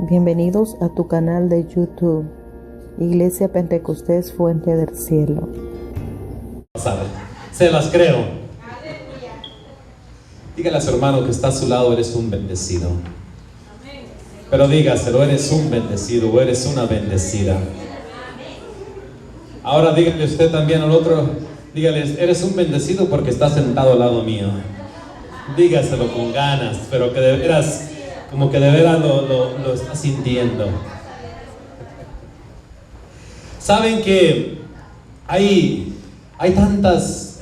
Bienvenidos a tu canal de YouTube, Iglesia Pentecostés Fuente del Cielo. Se las creo. Dígale a su hermano que está a su lado: eres un bendecido. Pero dígaselo: eres un bendecido o eres una bendecida. Ahora dígale usted también al otro, dígale: eres un bendecido porque estás sentado al lado mío. Dígaselo con ganas, pero que de veras, como que de veras lo está sintiendo. Saben que hay tantas,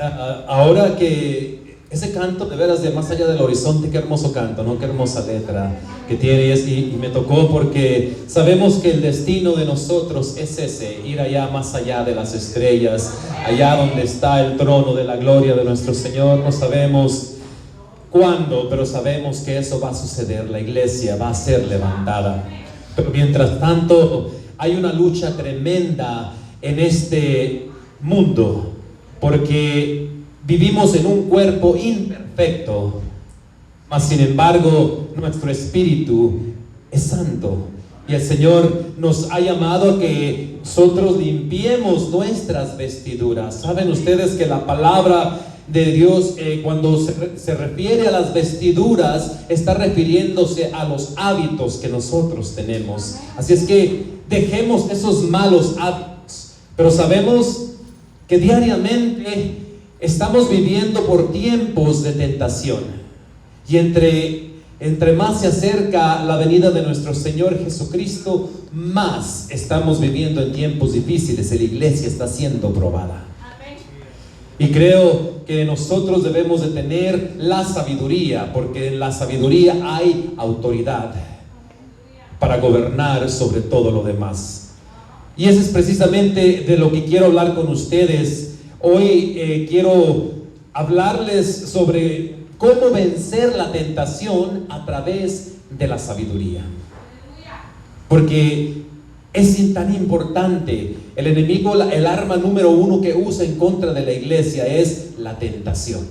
ahora que ese canto de veras de Más allá del horizonte, qué hermoso canto, ¿no? Qué hermosa letra que tiene, y me tocó porque sabemos que el destino de nosotros es ese: ir allá, más allá de las estrellas, allá donde está el trono de la gloria de nuestro Señor. No sabemos cuándo, pero sabemos que eso va a suceder. La iglesia va a ser levantada. Pero mientras tanto hay una lucha tremenda en este mundo, porque vivimos en un cuerpo imperfecto, mas sin embargo nuestro espíritu es santo, y el Señor nos ha llamado a que nosotros limpiemos nuestras vestiduras. Saben ustedes que la palabra de Dios, cuando se refiere a las vestiduras, está refiriéndose a los hábitos que nosotros tenemos. Así es que dejemos esos malos hábitos. Pero sabemos que diariamente estamos viviendo por tiempos de tentación, y entre más se acerca la venida de nuestro Señor Jesucristo, más estamos viviendo en tiempos difíciles. La iglesia está siendo probada. Y creo que nosotros debemos de tener la sabiduría, porque en la sabiduría hay autoridad para gobernar sobre todo lo demás. Y eso es precisamente de lo que quiero hablar con ustedes. Hoy quiero hablarles sobre cómo vencer la tentación a través de la sabiduría. Porque es tan importante. El enemigo, el arma número uno que usa en contra de la iglesia es la tentación.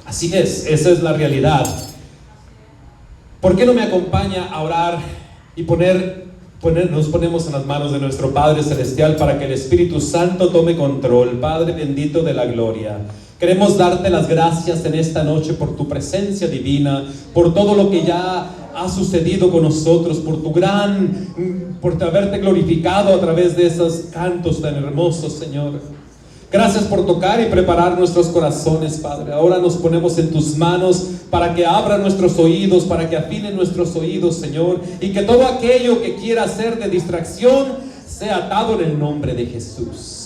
Así es, esa es la realidad. ¿Por qué no me acompaña a orar y nos ponemos en las manos de nuestro Padre Celestial para que el Espíritu Santo tome control? Padre bendito de la gloria, queremos darte las gracias en esta noche por tu presencia divina, por todo lo que ya ha sucedido con nosotros, por haberte glorificado a través de esos cantos tan hermosos, Señor. Gracias por tocar y preparar nuestros corazones, Padre. Ahora nos ponemos en tus manos para que abra nuestros oídos, para que afine nuestros oídos, Señor, y que todo aquello que quiera ser de distracción sea atado en el nombre de Jesús.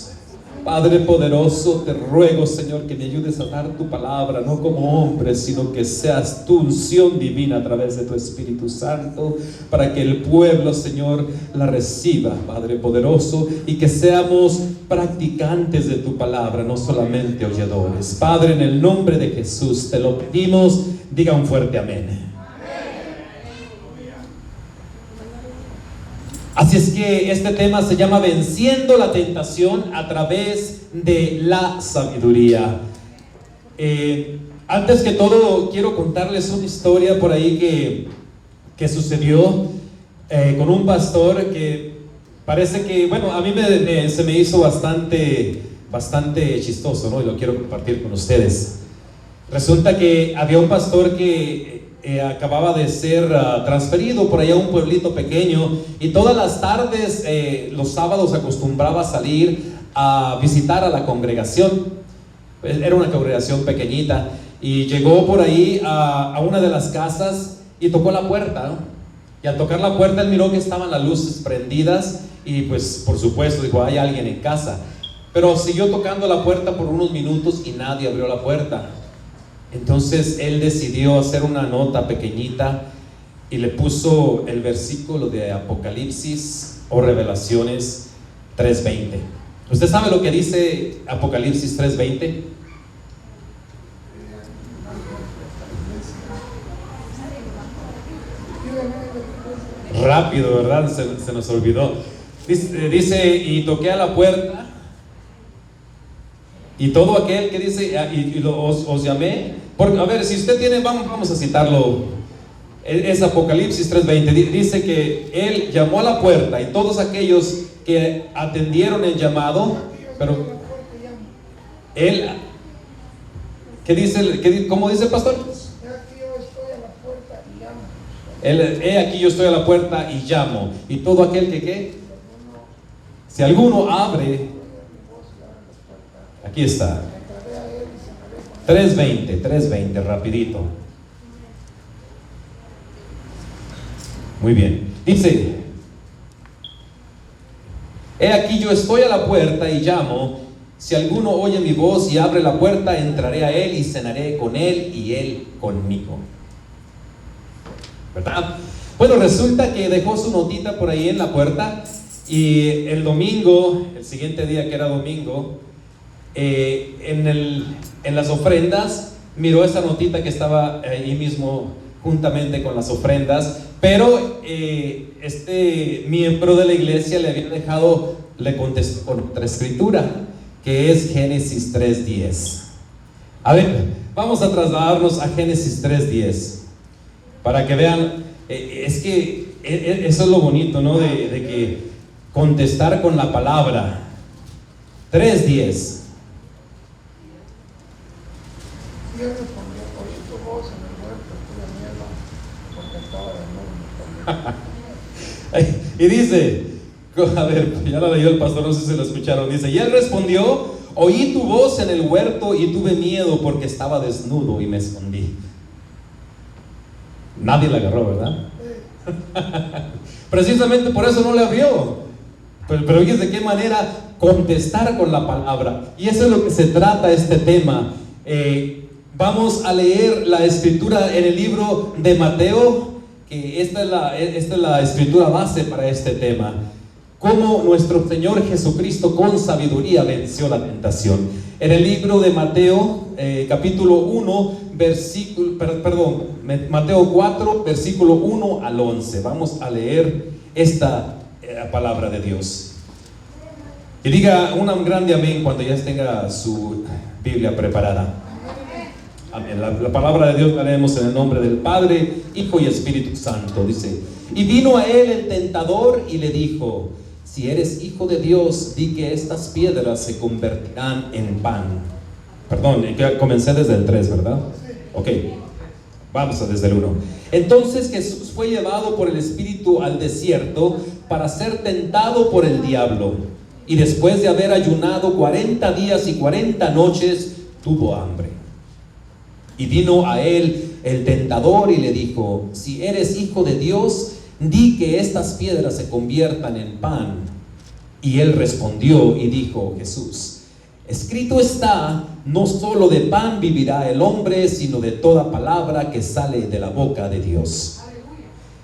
Padre poderoso, te ruego, Señor, que me ayudes a dar tu palabra, no como hombre, sino que seas tu unción divina a través de tu Espíritu Santo, para que el pueblo, Señor, la reciba, Padre poderoso, y que seamos practicantes de tu palabra, no solamente oyedores. Padre, en el nombre de Jesús te lo pedimos. Diga un fuerte amén. Así es que este tema se llama Venciendo la tentación a través de la sabiduría. Antes que todo, quiero contarles una historia por ahí que sucedió con un pastor que parece que, bueno, a mí se me hizo bastante chistoso, ¿no? Y lo quiero compartir con ustedes. Resulta que había un pastor que acababa de ser transferido por allá a un pueblito pequeño, y todas las tardes, los sábados, acostumbraba a salir a visitar a la congregación. Era una congregación pequeñita, y llegó por ahí a una de las casas y tocó la puerta, ¿no? Y al tocar la puerta él miró que estaban las luces prendidas, y pues por supuesto dijo: hay alguien en casa. Pero siguió tocando la puerta por unos minutos y nadie abrió la puerta. Entonces él decidió hacer una nota pequeñita y le puso el versículo de Apocalipsis o Revelaciones 3:20. ¿Usted sabe lo que dice Apocalipsis 3:20? Rápido, ¿verdad? Se nos olvidó. Dice: y toqué a la puerta, y todo aquel que dice, os llamé. Porque, a ver, si usted tiene, vamos a citarlo Es Apocalipsis 3:20. Dice que Él llamó a la puerta y todos aquellos que atendieron el llamado, pero Él, ¿qué dice? ¿Cómo dice el pastor? He aquí yo estoy a la puerta y llamo. Y todo aquel que ¿qué? Si alguno abre, aquí está. 3:20, rapidito. Muy bien. Dice: he aquí yo estoy a la puerta y llamo. Si alguno oye mi voz y abre la puerta, entraré a él y cenaré con él y él conmigo. ¿Verdad? Bueno, resulta que dejó su notita por ahí en la puerta. Y el domingo, el siguiente día que era domingo, en las ofrendas, miró esa notita que estaba ahí mismo juntamente con las ofrendas, pero este miembro de la iglesia le había dejado, le contestó con otra escritura, que es Génesis 3:10. A ver, vamos a trasladarnos a Génesis 3:10, para que vean, es que eso es lo bonito, ¿no? De que contestar con la palabra. 3:10. Y dice, a ver, ya lo leyó el pastor, no sé si lo escucharon. Dice: y él respondió: oí tu voz en el huerto y tuve miedo porque estaba desnudo y me escondí. Nadie la agarró, ¿verdad? Precisamente por eso no le abrió. Pero fíjense de qué manera contestar con la palabra. Y eso es lo que se trata este tema. Vamos a leer la escritura en el libro de Mateo, que esta es la escritura base para este tema. Cómo nuestro Señor Jesucristo con sabiduría venció la tentación. En el libro de Mateo, capítulo 1, Mateo 4, versículo 1 al 11. Vamos a leer esta palabra de Dios. Y diga un grande amén cuando ya tenga su Biblia preparada. Amén. La palabra de Dios la leemos en el nombre del Padre, Hijo y Espíritu Santo. Dice: y vino a él el tentador y le dijo: si eres hijo de Dios, di que estas piedras se convertirán en pan. Perdón, comencé desde el 3, ¿verdad? Ok, vamos desde el 1. Entonces Jesús fue llevado por el Espíritu al desierto para ser tentado por el diablo. Y después de haber ayunado 40 días y 40 noches, tuvo hambre. Y vino a él el tentador y le dijo: si eres hijo de Dios, di que estas piedras se conviertan en pan. Y él respondió y dijo: Jesús, escrito está, no solo de pan vivirá el hombre, sino de toda palabra que sale de la boca de Dios.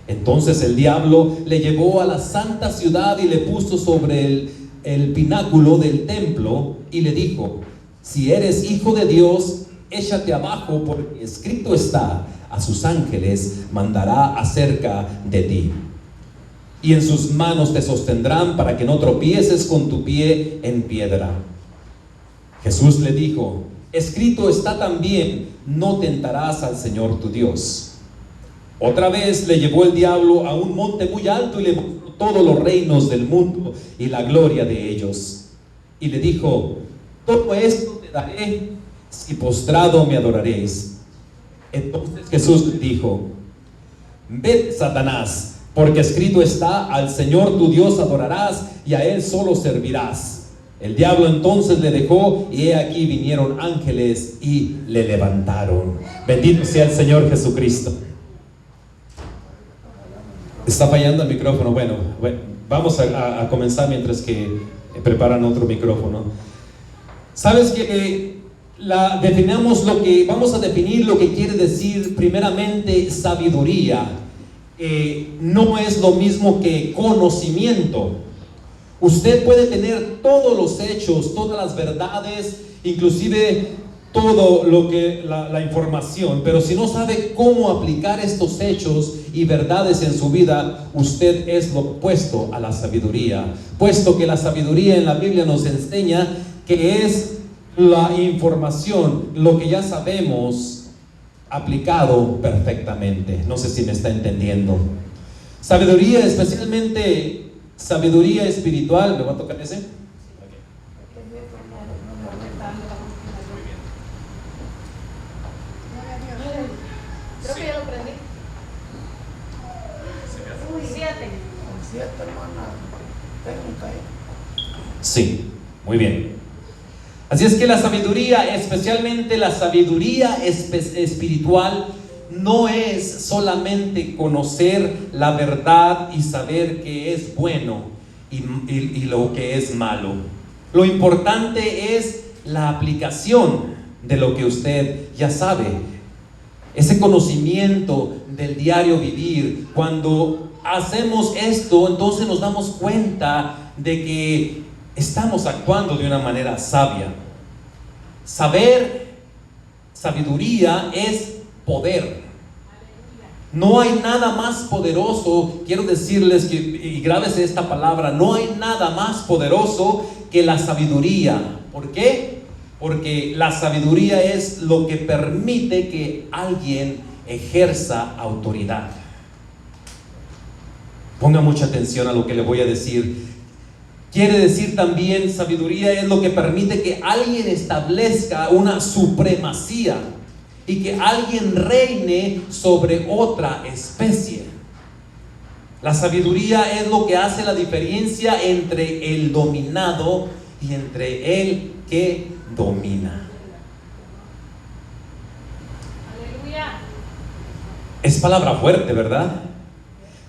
Entonces el diablo le llevó a la santa ciudad y le puso sobre el pináculo del templo y le dijo: si eres hijo de Dios, échate abajo, porque escrito está, a sus ángeles mandará acerca de ti, y en sus manos te sostendrán para que no tropieces con tu pie en piedra. Jesús le dijo: escrito está también, no tentarás al Señor tu Dios. Otra vez le llevó el diablo a un monte muy alto y le mostró todos los reinos del mundo y la gloria de ellos. Y le dijo: todo esto te daré si postrado me adoraréis. Entonces Jesús le dijo: vete, Satanás, porque escrito está, al Señor tu Dios adorarás y a Él solo servirás. El diablo entonces le dejó, y he aquí vinieron ángeles y le levantaron. Bendito sea el Señor Jesucristo. Está fallando el micrófono. Bueno, vamos a comenzar mientras que preparan otro micrófono. ¿Sabes que vamos a definir lo que quiere decir primeramente sabiduría? No es lo mismo que conocimiento. Usted puede tener todos los hechos, todas las verdades, inclusive todo lo que la información, pero si no sabe cómo aplicar estos hechos y verdades en su vida, usted es lo opuesto a la sabiduría, puesto que la sabiduría en la Biblia nos enseña que es la información, lo que ya sabemos, aplicado perfectamente. No sé si me está entendiendo. Sabiduría, especialmente sabiduría espiritual. ¿Me va a tocar ese? Creo que ya lo prendí. Uy, 7. Hermana, técnica ahí. Sí, muy bien. Así es que la sabiduría, especialmente la sabiduría espiritual, no es solamente conocer la verdad y saber qué es bueno y lo que es malo. Lo importante es la aplicación de lo que usted ya sabe. Ese conocimiento del diario vivir. Cuando hacemos esto, entonces nos damos cuenta de que estamos actuando de una manera sabia. Sabiduría es poder. No hay nada más poderoso, quiero decirles que, y grábese esta palabra, no hay nada más poderoso que la sabiduría. ¿Por qué? Porque la sabiduría es lo que permite que alguien ejerza autoridad. Ponga mucha atención a lo que le voy a decir. Quiere decir también, sabiduría es lo que permite que alguien establezca una supremacía y que alguien reine sobre otra especie. La sabiduría es lo que hace la diferencia entre el dominado y entre el que domina. Aleluya. Es palabra fuerte, ¿verdad?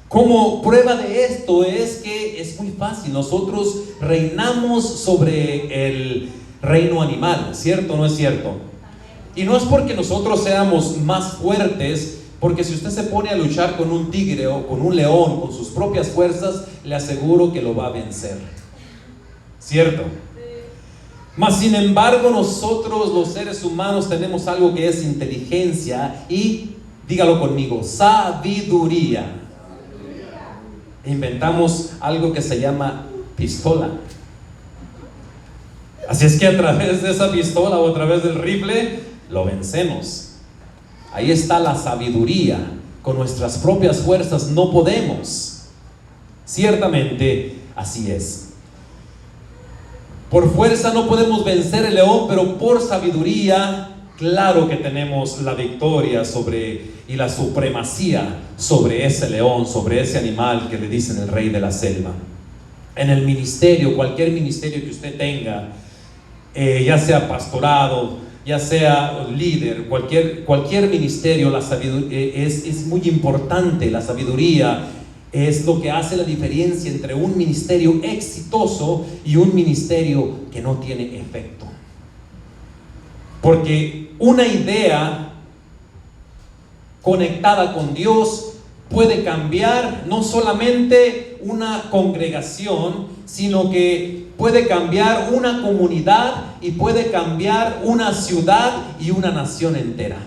Como prueba de esto es que es muy fácil. Nosotros reinamos sobre el reino animal, ¿cierto o no es cierto? Y no es porque nosotros seamos más fuertes, porque si usted se pone a luchar con un tigre o con un león con sus propias fuerzas, le aseguro que lo va a vencer, ¿cierto? Mas sin embargo, nosotros los seres humanos tenemos algo que es inteligencia y, dígalo conmigo, sabiduría. Inventamos algo que se llama pistola. Así es que a través de esa pistola o a través del rifle lo vencemos. Ahí está la sabiduría. Con nuestras propias fuerzas no podemos. Ciertamente así es. Por fuerza no podemos vencer el león, pero por sabiduría, claro que tenemos la victoria sobre y la supremacía sobre ese león, sobre ese animal que le dicen el rey de la selva. En el ministerio, cualquier ministerio que usted tenga, ya sea pastorado, ya sea líder, cualquier ministerio, la sabiduría es muy importante. La sabiduría es lo que hace la diferencia entre un ministerio exitoso y un ministerio que no tiene efecto. Porque una idea conectada con Dios puede cambiar no solamente una congregación, sino que puede cambiar una comunidad y puede cambiar una ciudad y una nación entera.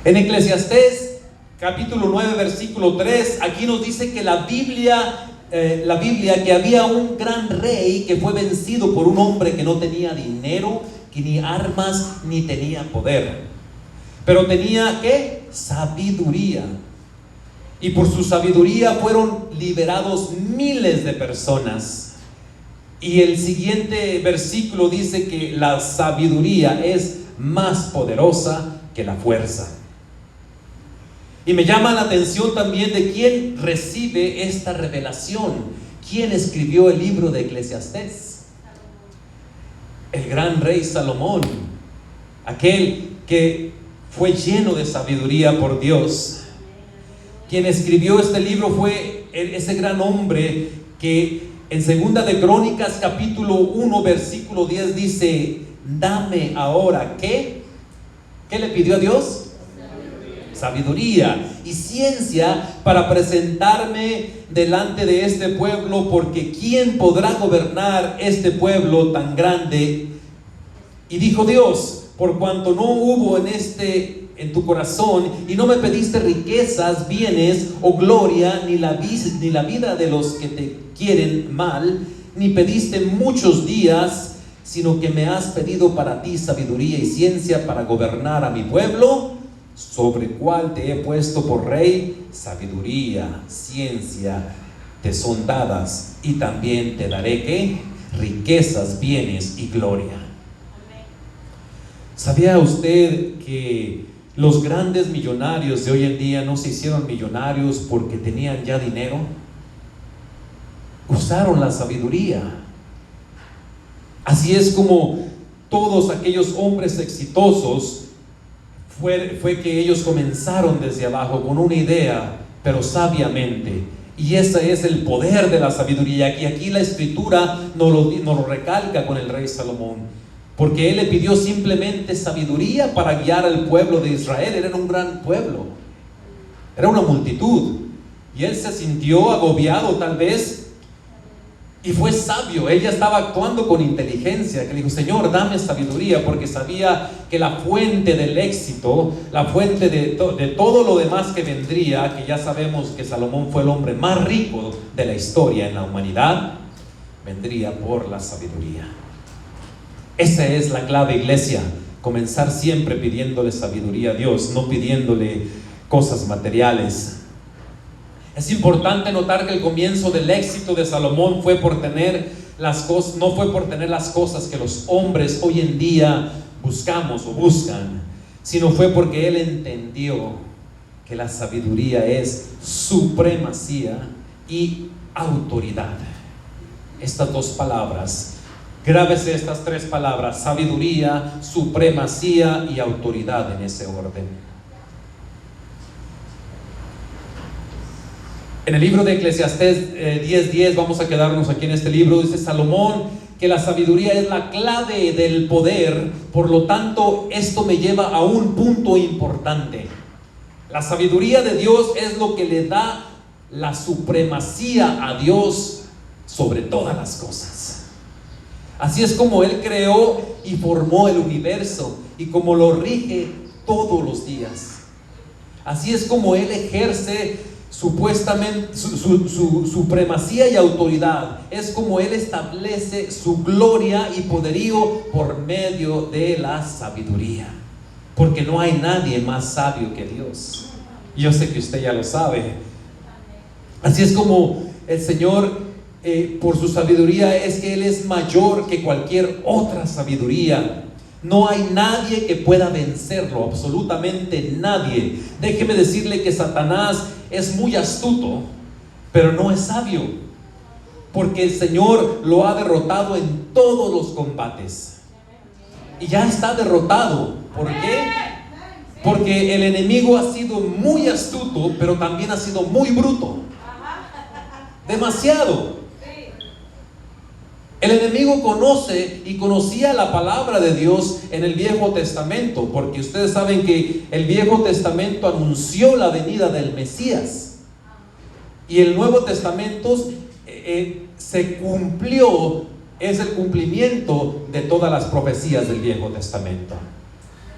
En Eclesiastés capítulo 9 versículo 3, aquí nos dice que la Biblia que había un gran rey que fue vencido por un hombre que no tenía dinero, que ni armas, ni tenía poder, pero tenía ¿qué? Sabiduría. Y por su sabiduría fueron liberados miles de personas. Y el siguiente versículo dice que la sabiduría es más poderosa que la fuerza. Y me llama la atención también de quién recibe esta revelación. ¿Quién escribió el libro de Eclesiastés? El gran rey Salomón, aquel que fue lleno de sabiduría por Dios. Quien escribió este libro fue ese gran hombre que en Segunda de Crónicas capítulo 1 versículo 10 dice: dame ahora ¿qué? ¿Qué le pidió a Dios? Sabiduría y ciencia para presentarme delante de este pueblo, porque ¿quién podrá gobernar este pueblo tan grande? Y dijo Dios: por cuanto no hubo en tu corazón, y no me pediste riquezas, bienes o gloria, ni la vida de los que te quieren mal, ni pediste muchos días, sino que me has pedido para ti sabiduría y ciencia para gobernar a mi pueblo, sobre el cual te he puesto por rey. Sabiduría, ciencia te son dadas, y también te daré ¿qué? Riquezas, bienes y gloria. ¿Sabía usted que los grandes millonarios de hoy en día no se hicieron millonarios porque tenían ya dinero? Usaron la sabiduría. Así es como todos aquellos hombres exitosos fue que ellos comenzaron desde abajo con una idea, pero sabiamente. Y ese es el poder de la sabiduría. Y aquí la escritura nos lo recalca con el rey Salomón, porque él le pidió simplemente sabiduría para guiar al pueblo de Israel. Era un gran pueblo, era una multitud, y él se sintió agobiado tal vez, y fue sabio. Ella estaba actuando con inteligencia, que le dijo: Señor, dame sabiduría, porque sabía que la fuente del éxito, la fuente de todo lo demás que vendría, que ya sabemos que Salomón fue el hombre más rico de la historia en la humanidad, vendría por la sabiduría. Esa es la clave, iglesia: comenzar siempre pidiéndole sabiduría a Dios, no pidiéndole cosas materiales. Es importante notar que el comienzo del éxito de Salomón fue por tener las cosas, no fue por tener las cosas que los hombres hoy en día buscamos o buscan, sino fue porque él entendió que la sabiduría es supremacía y autoridad. Estas dos palabras, grábese estas tres palabras: sabiduría, supremacía y autoridad, en ese orden. En el libro de Eclesiastés 10:10, vamos a quedarnos aquí en este libro, dice Salomón que la sabiduría es la clave del poder. Por lo tanto, esto me lleva a un punto importante. La sabiduría de Dios es lo que le da la supremacía a Dios sobre todas las cosas. Así es como Él creó y formó el universo, y como lo rige todos los días. Así es como Él ejerce supuestamente su supremacía y autoridad. Es como Él establece su gloria y poderío por medio de la sabiduría, porque no hay nadie más sabio que Dios. Yo sé que usted ya lo sabe. Así es como el Señor, por su sabiduría, es que Él es mayor que cualquier otra sabiduría. No hay nadie que pueda vencerlo, absolutamente nadie. Déjeme decirle que Satanás es muy astuto, pero no es sabio, porque el Señor lo ha derrotado en todos los combates. Y ya está derrotado. ¿Por qué? Porque el enemigo ha sido muy astuto, pero también ha sido muy bruto. Demasiado. El enemigo conoce y conocía la palabra de Dios en el Viejo Testamento, porque ustedes saben que el Viejo Testamento anunció la venida del Mesías, y el Nuevo Testamento se cumplió, es el cumplimiento de todas las profecías del Viejo Testamento.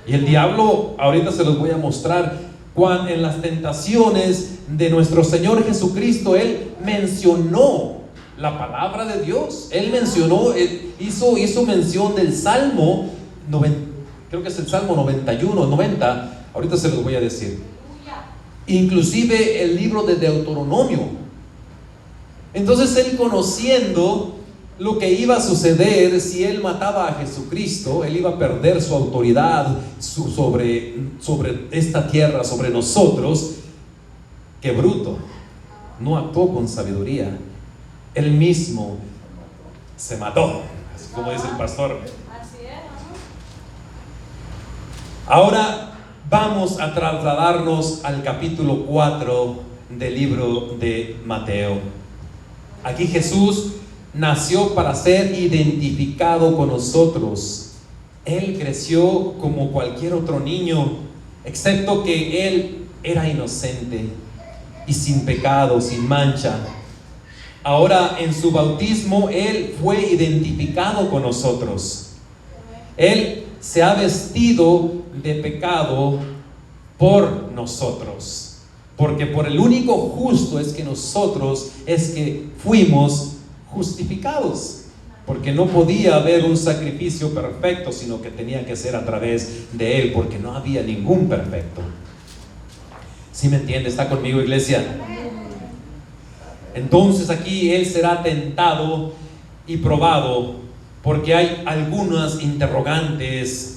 Y el diablo, ahorita se los voy a mostrar, cuando en las tentaciones de nuestro Señor Jesucristo, Él mencionó la palabra de Dios. Él mencionó, hizo mención del Salmo 90, creo que es el Salmo 91, 90, ahorita se los voy a decir. Inclusive el libro de Deuteronomio. Entonces él, conociendo lo que iba a suceder si él mataba a Jesucristo, él iba a perder su autoridad sobre esta tierra, sobre nosotros. Qué bruto, no actuó con sabiduría. Él mismo se mató, así como dice el pastor. Así es. Ahora vamos a trasladarnos al capítulo 4 del libro de Mateo. Aquí Jesús nació para ser identificado con nosotros. Él creció como cualquier otro niño, excepto que Él era inocente y sin pecado, sin mancha. Ahora, en su bautismo, Él fue identificado con nosotros. Él se ha vestido de pecado por nosotros, porque por el único justo es que nosotros, es que fuimos justificados. porque no podía haber un sacrificio perfecto, sino que tenía que ser a través de Él, porque no había ningún perfecto. ¿Sí me entiende? ¿Está conmigo, iglesia? Entonces aquí Él será tentado y probado, porque hay algunas interrogantes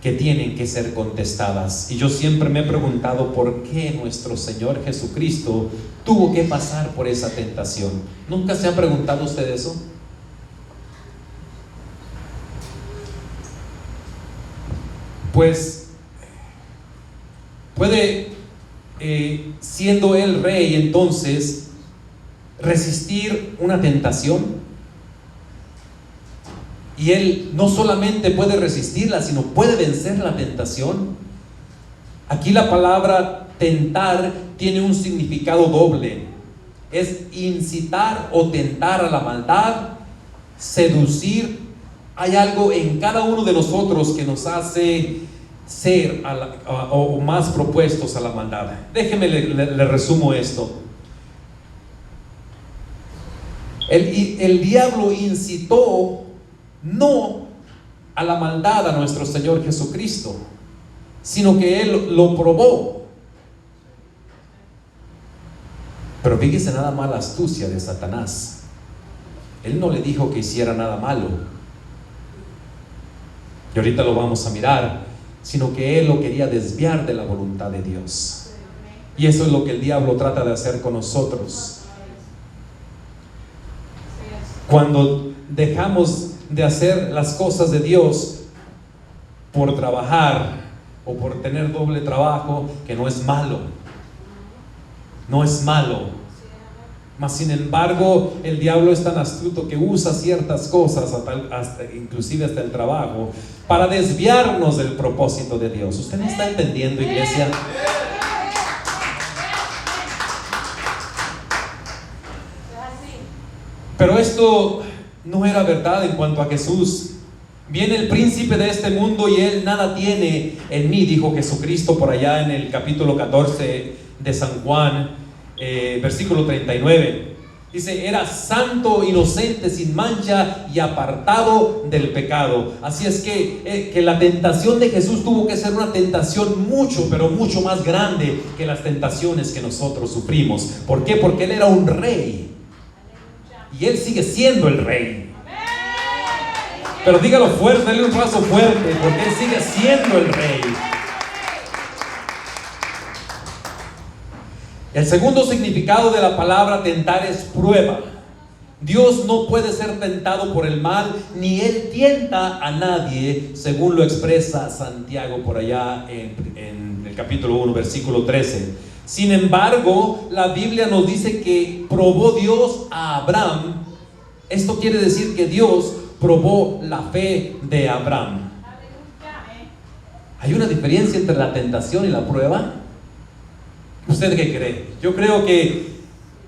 que tienen que ser contestadas. Y yo siempre me he preguntado por qué nuestro Señor Jesucristo tuvo que pasar por esa tentación. ¿Nunca se ha preguntado usted eso? Pues puede, siendo Él rey, entonces resistir una tentación. Y Él no solamente puede resistirla, sino puede vencer la tentación. Aquí la palabra tentar tiene un significado doble. Es incitar o tentar a la maldad, seducir. Hay algo en cada uno de nosotros que nos hace ser o más propuestos a la maldad. Déjeme le resumo esto. El diablo incitó no a la maldad a nuestro Señor Jesucristo, sino que Él lo probó. Pero fíjese nada más la astucia de Satanás. Él no le dijo que hiciera nada malo, y ahorita lo vamos a mirar, sino que Él lo quería desviar de la voluntad de Dios. Y eso es lo que el diablo trata de hacer con nosotros. Cuando dejamos de hacer las cosas de Dios por trabajar o por tener doble trabajo, que no es malo, no es malo. Mas sin embargo, el diablo es tan astuto que usa ciertas cosas, inclusive hasta el trabajo, para desviarnos del propósito de Dios. ¿Usted me está entendiendo, iglesia? Pero esto no era verdad en cuanto a Jesús. Viene el príncipe de este mundo y él nada tiene en mí, dijo Jesucristo por allá en el capítulo 14 de San Juan, versículo 39. Dice, era santo, inocente, sin mancha y apartado del pecado. Así es que la tentación de Jesús tuvo que ser una tentación mucho, pero mucho más grande que las tentaciones que nosotros sufrimos. ¿Por qué? Porque Él era un rey. Y Él sigue siendo el rey. Pero dígalo fuerte, dale un abrazo fuerte, porque Él sigue siendo el rey. El segundo significado de la palabra tentar es prueba. Dios no puede ser tentado por el mal, ni Él tienta a nadie, según lo expresa Santiago por allá en el capítulo 1, versículo 13. Sin embargo, la Biblia nos dice que probó Dios a Abraham. Esto quiere decir que Dios probó la fe de Abraham. ¿Hay una diferencia entre la tentación y la prueba? ¿Usted qué cree? Yo creo que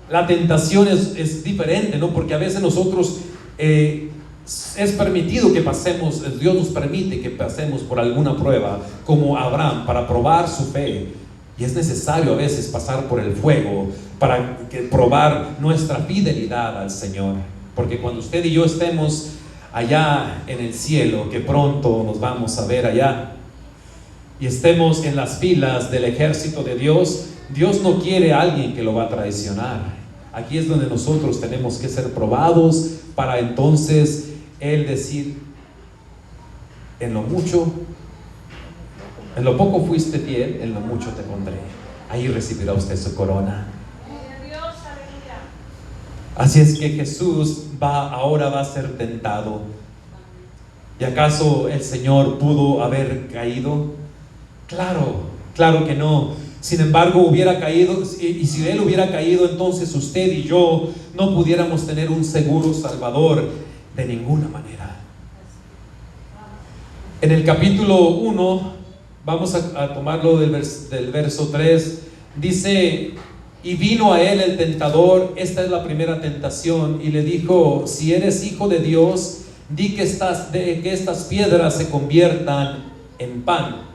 la tentación es diferente, ¿no? Porque a veces nosotros es permitido que pasemos, Dios nos permite que pasemos por alguna prueba, como Abraham, para probar su fe. Y es necesario a veces pasar por el fuego para probar nuestra fidelidad al Señor. Porque cuando usted y yo estemos allá en el cielo, que pronto nos vamos a ver allá, y estemos en las filas del ejército de Dios, Dios no quiere a alguien que lo va a traicionar. Aquí es donde nosotros tenemos que ser probados para entonces Él decir, en lo mucho, en lo poco fuiste fiel, en lo mucho te pondré. Ahí recibirá usted su corona. Así es que Jesús ahora va a ser tentado. ¿Y acaso el Señor pudo haber caído? Claro que no. Sin embargo, hubiera caído, y si Él hubiera caído, entonces usted y yo no pudiéramos tener un seguro Salvador de ninguna manera. En el capítulo 1, vamos a tomarlo del verso 3, dice, y vino a él el tentador, esta es la primera tentación, y le dijo, si eres hijo de Dios, di que estas piedras se conviertan en pan.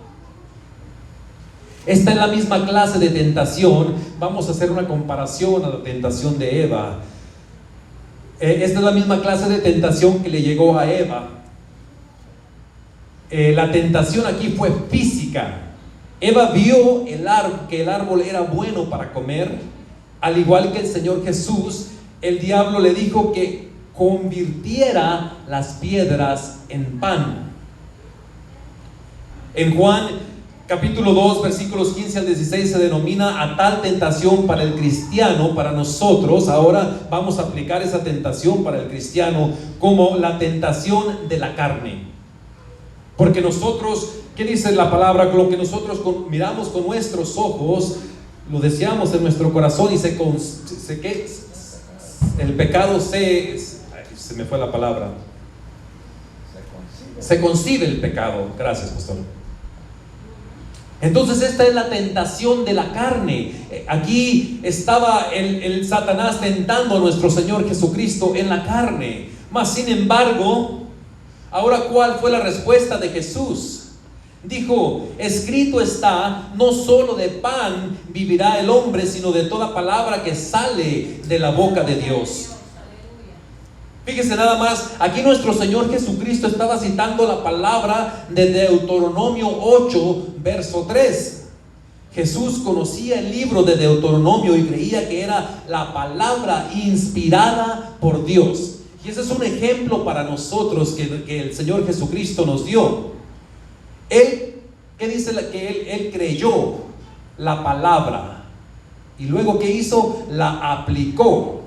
Esta es la misma clase de tentación. Vamos a hacer una comparación a la tentación de Eva. Esta es la misma clase de tentación que le llegó a Eva. La tentación aquí fue física. Eva vio que el árbol era bueno para comer, al igual que el Señor Jesús. El diablo le dijo que convirtiera las piedras en pan. En Juan capítulo 2 versículos 15 al 16 se denomina a tal tentación para el cristiano, para nosotros. Ahora vamos a aplicar esa tentación para el cristiano como la tentación de la carne. Porque nosotros, ¿qué dice la palabra? Lo que nosotros miramos con nuestros ojos, lo deseamos en nuestro corazón y el pecado se me fue la palabra. Se concibe el pecado. Gracias, pastor. Entonces esta es la tentación de la carne. Aquí estaba el Satanás tentando a nuestro Señor Jesucristo en la carne. Mas sin embargo, ahora ¿cuál fue la respuesta de Jesús? Dijo: escrito está, no solo de pan vivirá el hombre, sino de toda palabra que sale de la boca de Dios. Fíjese nada más, aquí nuestro Señor Jesucristo estaba citando la palabra de Deuteronomio 8, verso 3. Jesús conocía el libro de Deuteronomio y creía que era la palabra inspirada por Dios. Y ese es un ejemplo para nosotros que el Señor Jesucristo nos dio. Él, ¿qué dice? Que él creyó la palabra y luego ¿qué hizo? La aplicó.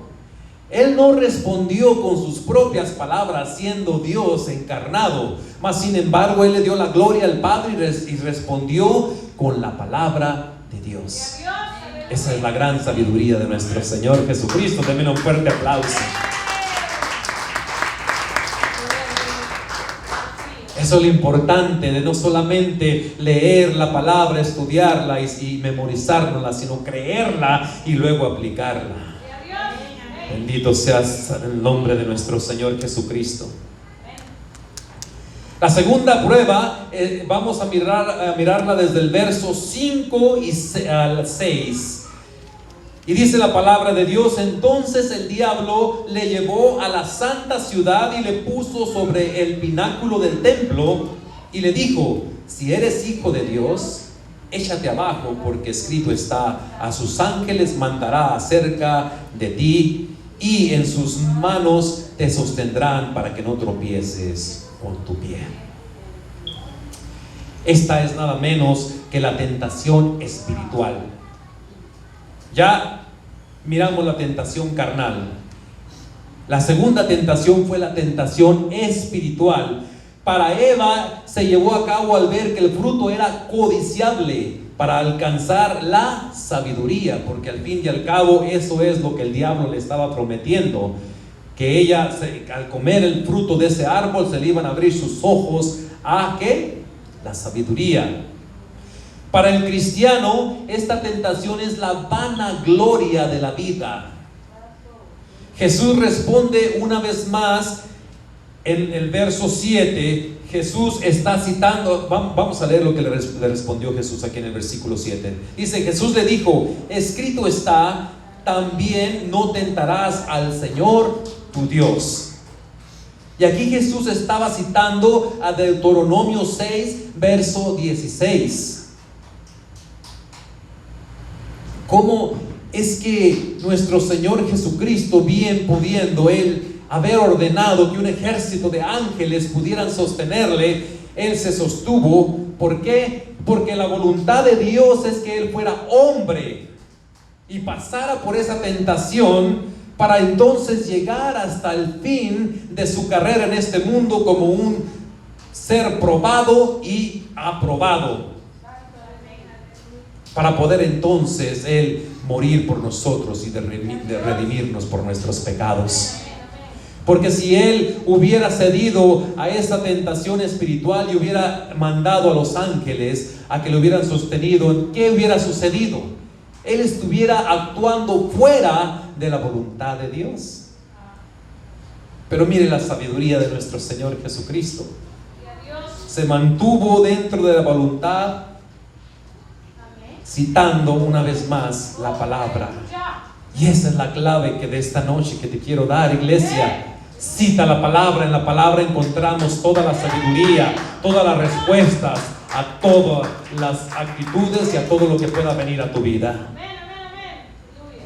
Él no respondió con sus propias palabras siendo Dios encarnado, mas sin embargo Él le dio la gloria al Padre y respondió con la palabra de Dios. Esa es la gran sabiduría de nuestro Señor Jesucristo. Denle un fuerte aplauso. Eso es lo importante de no solamente leer la palabra, estudiarla y memorizarla, sino creerla y luego aplicarla. Bendito seas el nombre de nuestro Señor Jesucristo. La segunda prueba, vamos a mirarla desde el verso 5 al 6. Y dice la palabra de Dios: entonces el diablo le llevó a la santa ciudad y le puso sobre el pináculo del templo y le dijo: si eres hijo de Dios, échate abajo, porque escrito está: a sus ángeles mandará acerca de ti, y en sus manos te sostendrán para que no tropieces con tu pie. Esta es nada menos que la tentación espiritual. Ya miramos la tentación carnal. La segunda tentación fue la tentación espiritual. Para Eva se llevó a cabo al ver que el fruto era codiciable para alcanzar la sabiduría, porque al fin y al cabo eso es lo que el diablo le estaba prometiendo, que ella al comer el fruto de ese árbol se le iban a abrir sus ojos a ¿qué? La sabiduría. Para el cristiano esta tentación es la vanagloria de la vida. Jesús responde una vez más en el verso 7. Jesús está citando, vamos a leer lo que le respondió Jesús aquí en el versículo 7. Dice: Jesús le dijo: escrito está, también no tentarás al Señor tu Dios. Y aquí Jesús estaba citando a Deuteronomio 6, verso 16. ¿Cómo es que nuestro Señor Jesucristo, bien pudiendo Él haber ordenado que un ejército de ángeles pudieran sostenerle, Él se sostuvo? ¿Por qué? Porque la voluntad de Dios es que Él fuera hombre y pasara por esa tentación para entonces llegar hasta el fin de su carrera en este mundo como un ser probado y aprobado, para poder entonces Él morir por nosotros y de redimirnos por nuestros pecados. Porque si Él hubiera cedido a esa tentación espiritual y hubiera mandado a los ángeles a que lo hubieran sostenido, ¿qué hubiera sucedido? Él estuviera actuando fuera de la voluntad de Dios. Pero mire la sabiduría de nuestro Señor Jesucristo. Se mantuvo dentro de la voluntad, citando una vez más la palabra. Y esa es la clave que de esta noche que te quiero dar, iglesia. Cita la palabra, en la palabra encontramos toda la sabiduría, todas las respuestas a todas las actitudes y a todo lo que pueda venir a tu vida. Amén, amén, amén. Aleluya.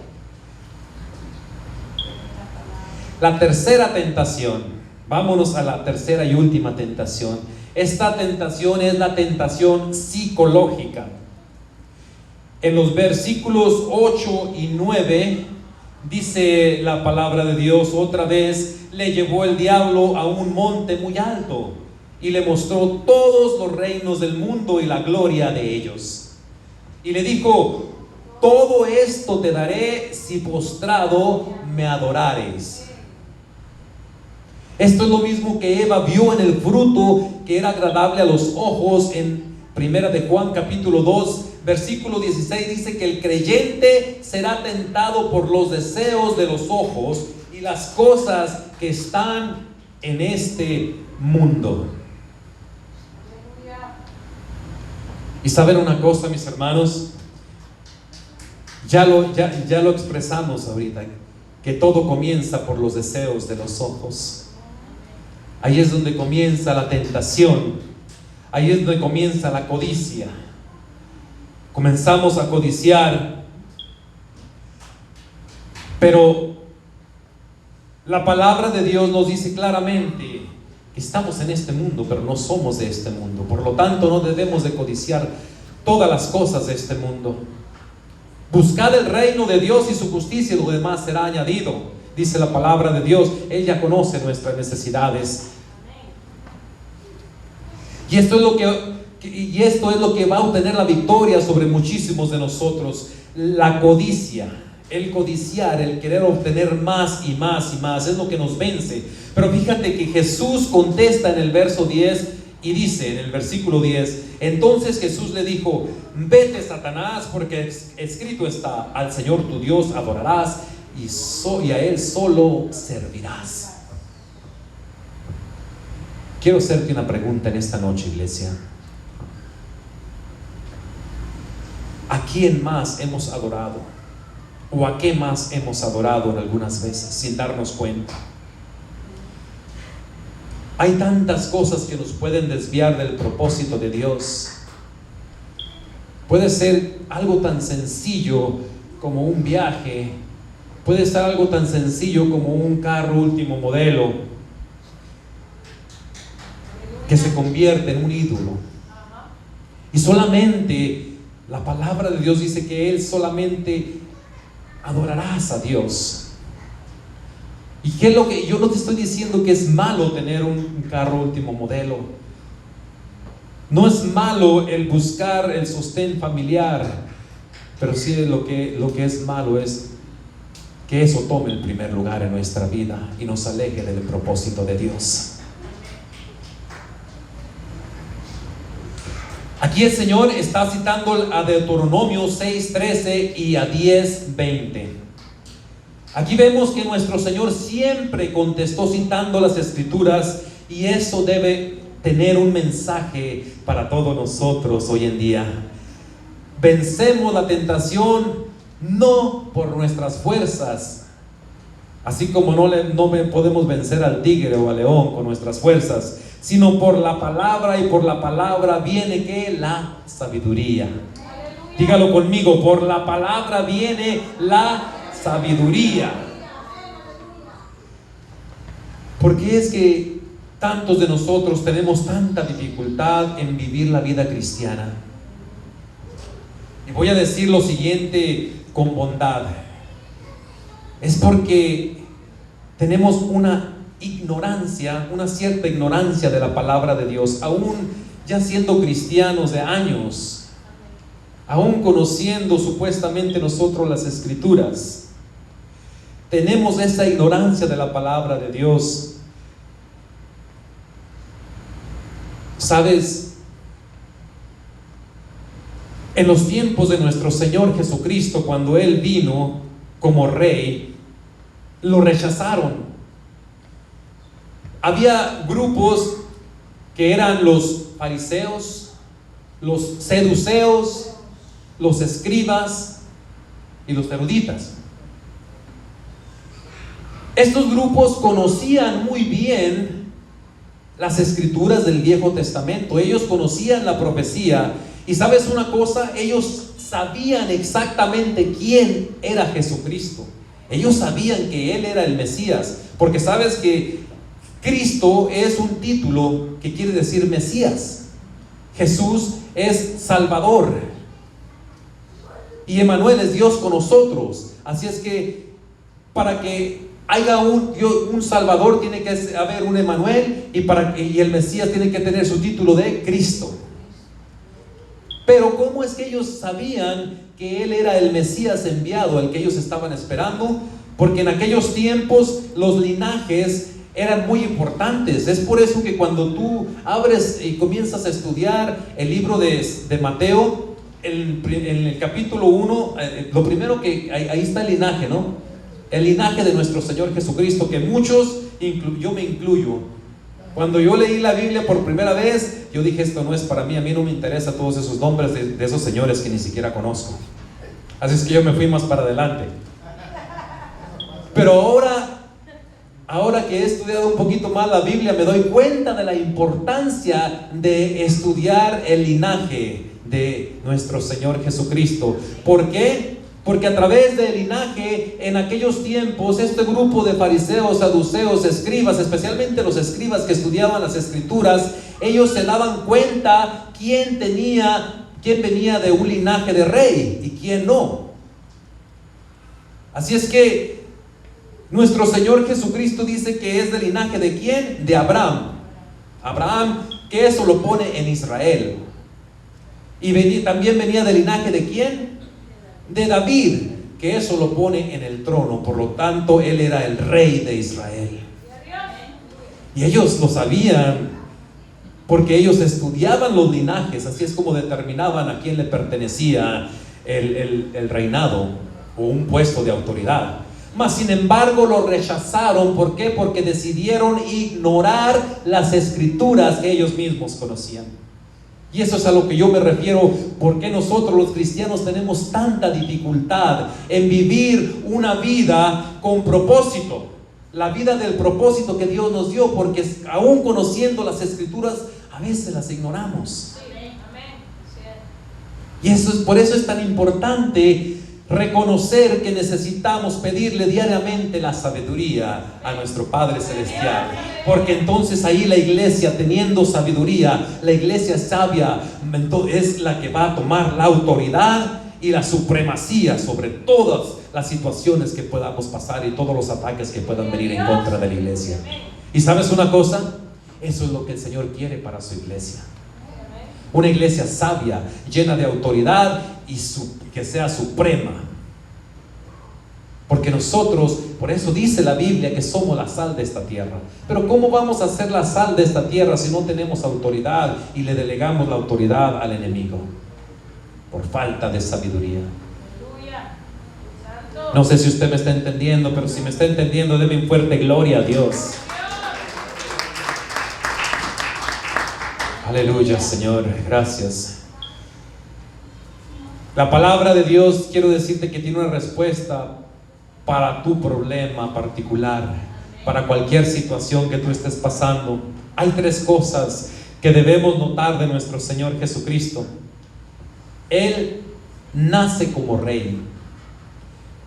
La tercera tentación, vámonos a la tercera y última tentación. Esta tentación es la tentación psicológica. En los versículos 8 y 9 dice la palabra de Dios: otra vez le llevó el diablo a un monte muy alto y le mostró todos los reinos del mundo y la gloria de ellos. Y le dijo: todo esto te daré si postrado me adorares. Esto es lo mismo que Eva vio en el fruto que era agradable a los ojos. En Primera de Juan capítulo 2 versículo 16 dice que el creyente será tentado por los deseos de los ojos y las cosas que están en este mundo. Y saben una cosa, mis hermanos, ya lo expresamos ahorita, que todo comienza por los deseos de los ojos. Ahí es donde comienza la tentación, ahí es donde comienza la codicia. Comenzamos a codiciar, pero la palabra de Dios nos dice claramente que estamos en este mundo, pero no somos de este mundo. Por lo tanto, no debemos de codiciar todas las cosas de este mundo. Buscad el reino de Dios y su justicia, y lo demás será añadido. Dice la palabra de Dios, Él ya conoce nuestras necesidades. Y esto es lo que va a obtener la victoria sobre muchísimos de nosotros. La codicia, el codiciar, el querer obtener más y más y más, es lo que nos vence. Pero fíjate que Jesús contesta en el verso 10 y dice en el versículo 10: entonces Jesús le dijo: vete, Satanás, porque escrito está: al Señor tu Dios adorarás y a Él solo servirás. Quiero hacerte una pregunta en esta noche, iglesia. ¿A quién más hemos adorado? ¿O a qué más hemos adorado en algunas veces sin darnos cuenta? Hay tantas cosas que nos pueden desviar del propósito de Dios. Puede ser algo tan sencillo como un viaje. Puede ser algo tan sencillo como un carro último modelo, que se convierte en un ídolo. Y solamente la palabra de Dios dice que Él solamente adorarás a Dios. ¿Y qué es lo que yo no te estoy diciendo que es malo tener un carro último modelo? No es malo el buscar el sostén familiar, pero sí lo que es malo es que eso tome el primer lugar en nuestra vida y nos aleje del propósito de Dios. Aquí el Señor está citando a Deuteronomio 6:13 y a 10:20. Aquí vemos que nuestro Señor siempre contestó citando las Escrituras, y eso debe tener un mensaje para todos nosotros hoy en día. Vencemos la tentación no por nuestras fuerzas, así como no podemos vencer al tigre o al león con nuestras fuerzas, sino por la palabra, y por la palabra viene que la sabiduría. Aleluya. Dígalo conmigo: por la palabra viene la sabiduría. ¿Por qué es que tantos de nosotros tenemos tanta dificultad en vivir la vida cristiana? Y voy a decir lo siguiente con bondad: es porque tenemos una cierta ignorancia de la palabra de Dios, aún ya siendo cristianos de años, aún conociendo supuestamente nosotros las Escrituras. Tenemos esa ignorancia de la palabra de Dios. ¿Sabes? En los tiempos de nuestro Señor Jesucristo, cuando Él vino como Rey, lo rechazaron. Había grupos que eran los fariseos, los seduceos, los escribas y los eruditas. Estos grupos conocían muy bien las escrituras del Viejo Testamento. Ellos conocían la profecía. Y sabes una cosa, ellos sabían exactamente quién era Jesucristo. Ellos sabían que Él era el Mesías, porque sabes que Cristo es un título que quiere decir Mesías. Jesús es Salvador. Y Emmanuel es Dios con nosotros. Así es que para que haya un Salvador tiene que haber un Emmanuel, y el Mesías tiene que tener su título de Cristo. Pero ¿cómo es que ellos sabían que Él era el Mesías enviado, el que ellos estaban esperando? Porque en aquellos tiempos los linajes eran muy importantes. Es por eso que cuando tú abres y comienzas a estudiar el libro de Mateo, en el capítulo 1, lo primero que ahí está el linaje, ¿no? El linaje de nuestro Señor Jesucristo, que muchos, yo me incluyo, cuando yo leí la Biblia por primera vez, yo dije, esto no es para mí. A mí no me interesa todos esos nombres de esos señores que ni siquiera conozco. Así es que yo me fui más para adelante. Pero ahora que he estudiado un poquito más la Biblia, me doy cuenta de la importancia de estudiar el linaje de nuestro Señor Jesucristo. ¿Por qué? Porque a través del linaje, en aquellos tiempos, este grupo de fariseos, saduceos, escribas, especialmente los escribas que estudiaban las escrituras, ellos se daban cuenta quién venía de un linaje de rey y quién no. Así es que nuestro Señor Jesucristo dice que es del linaje de ¿quién? De Abraham. Abraham, que eso lo pone en Israel. Y también venía del linaje de ¿quién? De David, que eso lo pone en el trono. Por lo tanto, él era el rey de Israel. Y ellos lo sabían, porque ellos estudiaban los linajes. Así es como determinaban a quién le pertenecía el reinado o un puesto de autoridad. Mas sin embargo lo rechazaron. ¿Por qué? Porque decidieron ignorar las escrituras que ellos mismos conocían. Y eso es a lo que yo me refiero. ¿Por qué nosotros los cristianos tenemos tanta dificultad en vivir una vida con propósito? La vida del propósito que Dios nos dio, porque aún conociendo las escrituras, a veces las ignoramos. Y por eso es tan importante reconocer que necesitamos pedirle diariamente la sabiduría a nuestro Padre Celestial, porque entonces ahí la iglesia, teniendo sabiduría, la iglesia sabia es la que va a tomar la autoridad y la supremacía sobre todas las situaciones que podamos pasar y todos los ataques que puedan venir en contra de la iglesia. ¿Y sabes una cosa? Eso es lo que el Señor quiere para su iglesia. Una iglesia sabia, llena de autoridad y que sea suprema. Porque nosotros, por eso dice la Biblia que somos la sal de esta tierra. Pero ¿cómo vamos a ser la sal de esta tierra si no tenemos autoridad y le delegamos la autoridad al enemigo? Por falta de sabiduría. No sé si usted me está entendiendo, pero si me está entendiendo, deme un fuerte gloria a Dios. Aleluya, Señor, gracias. La palabra de Dios, quiero decirte que tiene una respuesta para tu problema particular, para cualquier situación que tú estés pasando. Hay tres cosas que debemos notar de nuestro Señor Jesucristo. Él nace como rey.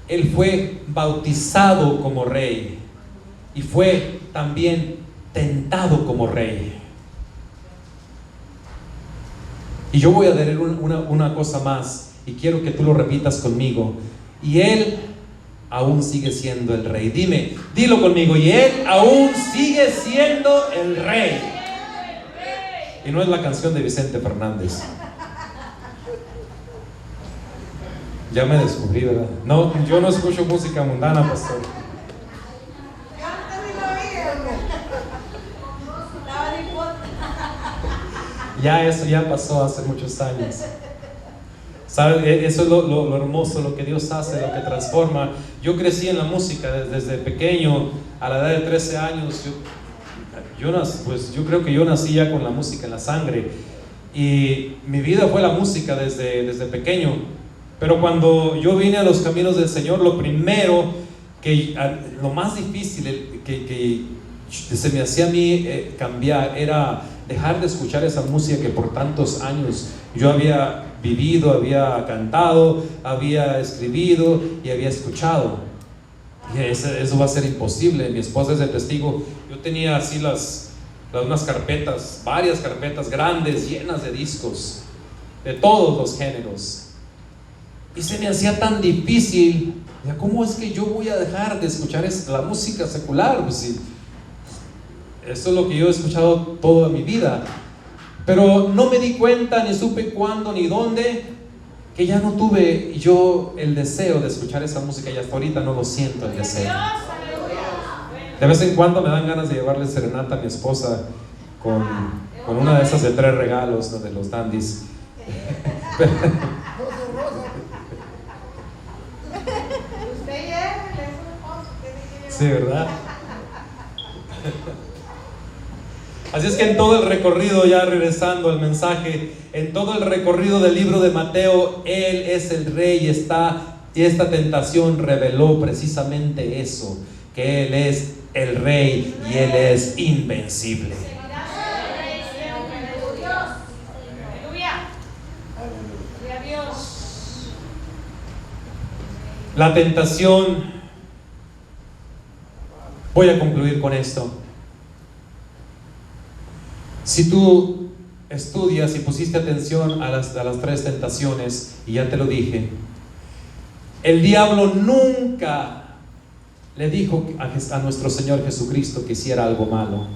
Él fue bautizado como rey y fue también tentado como rey. Y yo voy a decir una cosa más, y quiero que tú lo repitas conmigo. Y Él aún sigue siendo el rey. Dilo conmigo. Y Él aún sigue siendo el rey. Y no es la canción de Vicente Fernández. Ya me descubrí, ¿verdad? No, yo no escucho música mundana, pastor. Ya eso ya pasó hace muchos años. ¿Sabes? Eso es lo hermoso, lo que Dios hace, lo que transforma. Yo crecí en la música desde pequeño. A la edad de 13 años yo creo que yo nací ya con la música en la sangre. Y mi vida fue la música desde pequeño. Pero cuando yo vine a los caminos del Señor, lo primero que lo más difícil que se me hacía a mí cambiar era dejar de escuchar esa música que por tantos años yo había vivido, había cantado, había escribido y había escuchado. Y eso va a ser imposible. Mi esposa es el testigo. Yo tenía así unas carpetas, varias carpetas grandes, llenas de discos de todos los géneros, y se me hacía tan difícil. ¿Cómo es que yo voy a dejar de escuchar la música secular? Pues sí, esto es lo que yo he escuchado toda mi vida, pero no me di cuenta, ni supe cuándo ni dónde, que ya no tuve yo el deseo de escuchar esa música, y hasta ahorita no lo siento el deseo. De vez en cuando me dan ganas de llevarle serenata a mi esposa con una de esas de 3 regalos, ¿no?, de los dandies. Sí, ¿verdad? Así es que en todo el recorrido, ya regresando al mensaje, en todo el recorrido del libro de Mateo, Él es el Rey, y esta tentación reveló precisamente eso, que Él es el Rey y Él es invencible. La tentación, voy a concluir con esto. Si tú estudias y pusiste atención a las 3 tentaciones, y ya te lo dije, el diablo nunca le dijo a nuestro Señor Jesucristo que hiciera algo malo.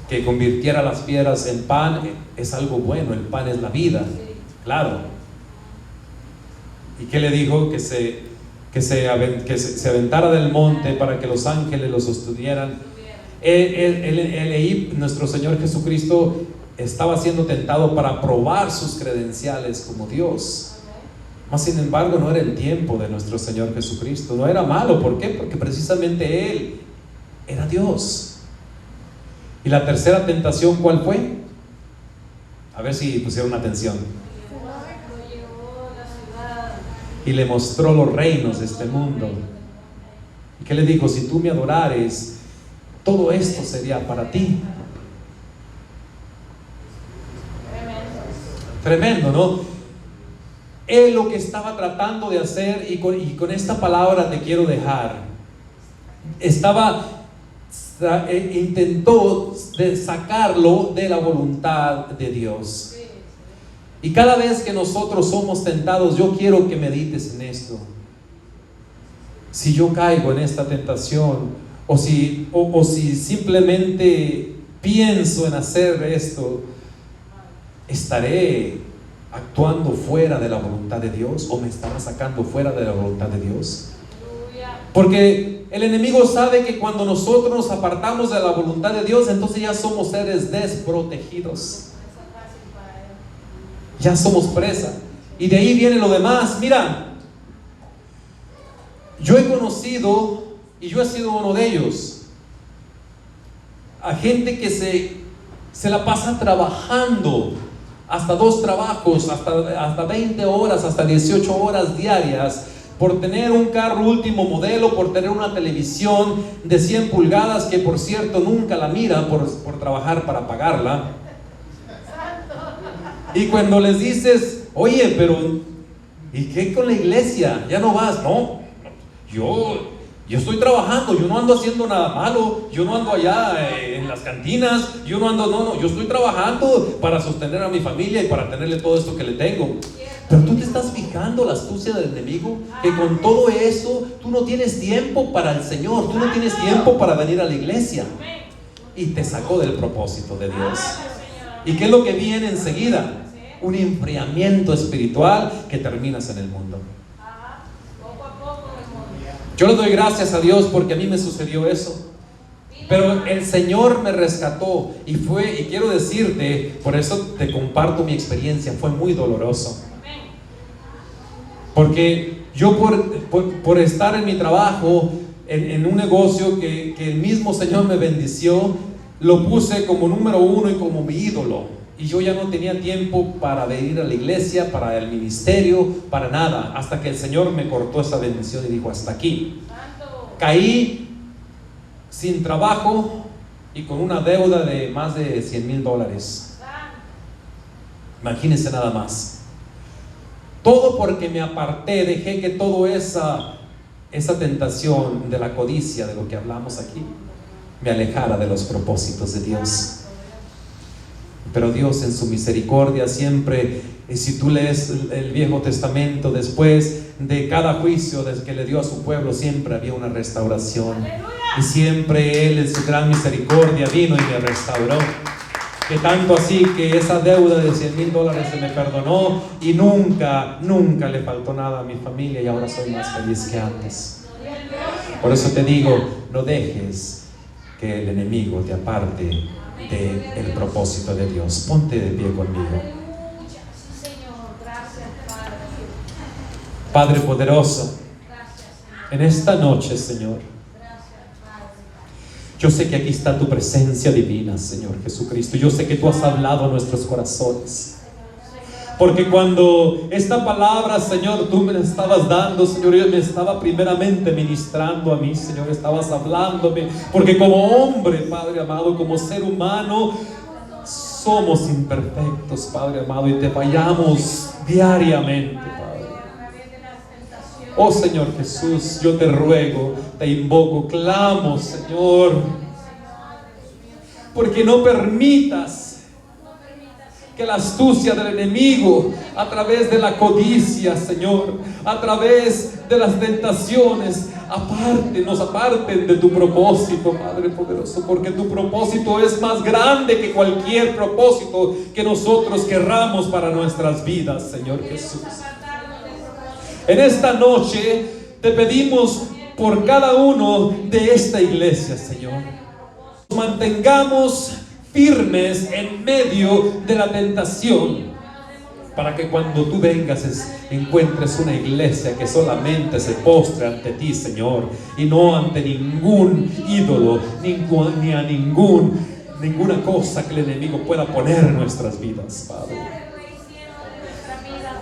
Que convirtiera las piedras en pan es algo bueno, el pan es la vida, claro. ¿Y qué le dijo? Que se aventara del monte para que los ángeles lo sostuvieran. Nuestro Señor Jesucristo estaba siendo tentado para probar sus credenciales como Dios. Mas sin embargo no era el tiempo de nuestro Señor Jesucristo. No era malo. ¿Por qué? Porque precisamente Él era Dios. Y la tercera tentación, ¿cuál fue? A ver si pusieron atención. Y le mostró los reinos de este mundo. ¿Y qué le dijo? Si tú me adorares, todo esto sería para ti. Tremendo, ¿no? Él lo que estaba tratando de hacer, y con esta palabra te quiero dejar, intentó sacarlo de la voluntad de Dios. Y cada vez que nosotros somos tentados, yo quiero que medites en esto. Si yo caigo en esta tentación, o si simplemente pienso en hacer esto, ¿estaré actuando fuera de la voluntad de Dios, o me estará sacando fuera de la voluntad de Dios? Porque el enemigo sabe que cuando nosotros nos apartamos de la voluntad de Dios, entonces ya somos seres desprotegidos. Ya somos presa. Y de ahí viene lo demás. Mira, yo he conocido, y yo he sido uno de ellos, a gente que se la pasa trabajando hasta 2 trabajos, hasta 20 horas, hasta 18 horas diarias, por tener un carro último modelo, por tener una televisión de 100 pulgadas, que por cierto nunca la mira por trabajar para pagarla. Y cuando les dices, oye, pero ¿y qué con la iglesia? ¿Ya no vas? No, yo estoy trabajando, yo no ando haciendo nada malo, yo no ando allá en las cantinas, yo estoy trabajando para sostener a mi familia y para tenerle todo esto que le tengo. Pero tú te estás fijando la astucia del enemigo, que con todo eso tú no tienes tiempo para el Señor, tú no tienes tiempo para venir a la iglesia, y te sacó del propósito de Dios. ¿Y qué es lo que viene enseguida? Un enfriamiento espiritual, que terminas en el mundo. Yo le doy gracias a Dios porque a mí me sucedió eso, pero el Señor me rescató, y quiero decirte, por eso te comparto mi experiencia, fue muy doloroso. Porque yo por estar en mi trabajo, en un negocio que el mismo Señor me bendició, lo puse como número 1 y como mi ídolo. y yo ya no tenía tiempo para venir a la iglesia, para el ministerio, para nada, hasta que el Señor me cortó esa bendición y dijo: hasta aquí. Caí sin trabajo y con una deuda de más de $100,000. Imagínense nada más. Todo porque me aparté, dejé que toda esa tentación de la codicia, de lo que hablamos aquí, me alejara de los propósitos de Dios. Pero Dios en su misericordia siempre, si tú lees el Viejo Testamento, después de cada juicio desde que le dio a su pueblo, siempre había una restauración. Y siempre Él en su gran misericordia vino y me restauró. Que tanto así que esa deuda de $100,000 se me perdonó y nunca le faltó nada a mi familia, y ahora soy más feliz que antes. Por eso te digo, no dejes que el enemigo te aparte del propósito de Dios. Ponte de pie conmigo. Padre poderoso, en esta noche, Señor, yo sé que aquí está tu presencia divina, Señor Jesucristo. Yo sé que tú has hablado a nuestros corazones. Porque cuando esta palabra, Señor, tú me la estabas dando, Señor, yo me estaba primeramente ministrando a mí, Señor, estabas hablándome. Porque como hombre, Padre amado, como ser humano, somos imperfectos, Padre amado, y te fallamos diariamente, Padre. Oh Señor Jesús, yo te ruego, te invoco, clamo, Señor, porque no permitas que la astucia del enemigo, a través de la codicia, Señor, a través de las tentaciones, nos aparten de tu propósito, Padre poderoso, porque tu propósito es más grande que cualquier propósito que nosotros querramos para nuestras vidas, Señor Jesús. En esta noche te pedimos por cada uno de esta iglesia, Señor, nos mantengamos firmes en medio de la tentación, para que cuando tú vengas encuentres una iglesia que solamente se postre ante ti, Señor, y no ante ningún ídolo, ni a ninguna cosa que el enemigo pueda poner en nuestras vidas, Padre.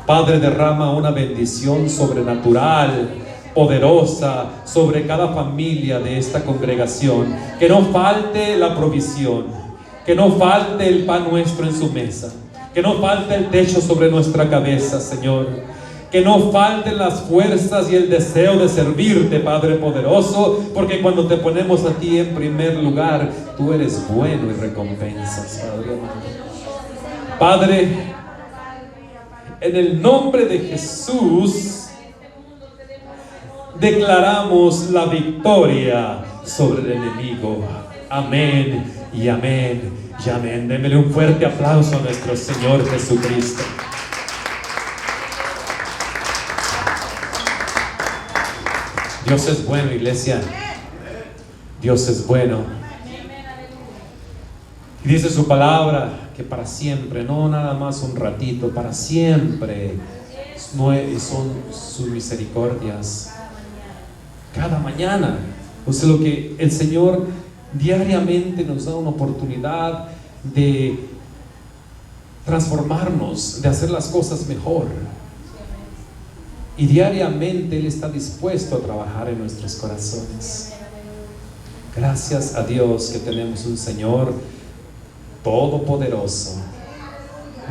Padre, derrama una bendición sobrenatural, poderosa, sobre cada familia de esta congregación. Que no falte la provisión, que no falte el pan nuestro en su mesa, que no falte el techo sobre nuestra cabeza, Señor. Que no falten las fuerzas y el deseo de servirte, Padre poderoso, porque cuando te ponemos a ti en primer lugar, tú eres bueno y recompensas, Padre amado. Padre, en el nombre de Jesús, declaramos la victoria sobre el enemigo. Amén y amén y amén. Démele un fuerte aplauso a nuestro Señor Jesucristo. Dios es bueno, iglesia. Dios es bueno. Y dice su palabra que para siempre, no nada más un ratito, para siempre son sus misericordias. Cada mañana. O sea, lo que el Señor diariamente nos da una oportunidad de transformarnos, de hacer las cosas mejor. Y diariamente Él está dispuesto a trabajar en nuestros corazones. Gracias a Dios que tenemos un Señor todopoderoso,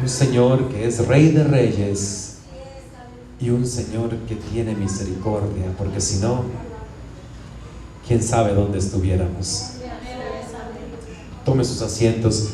un Señor que es Rey de Reyes y un Señor que tiene misericordia, porque si no, quién sabe dónde estuviéramos. Tome sus asientos.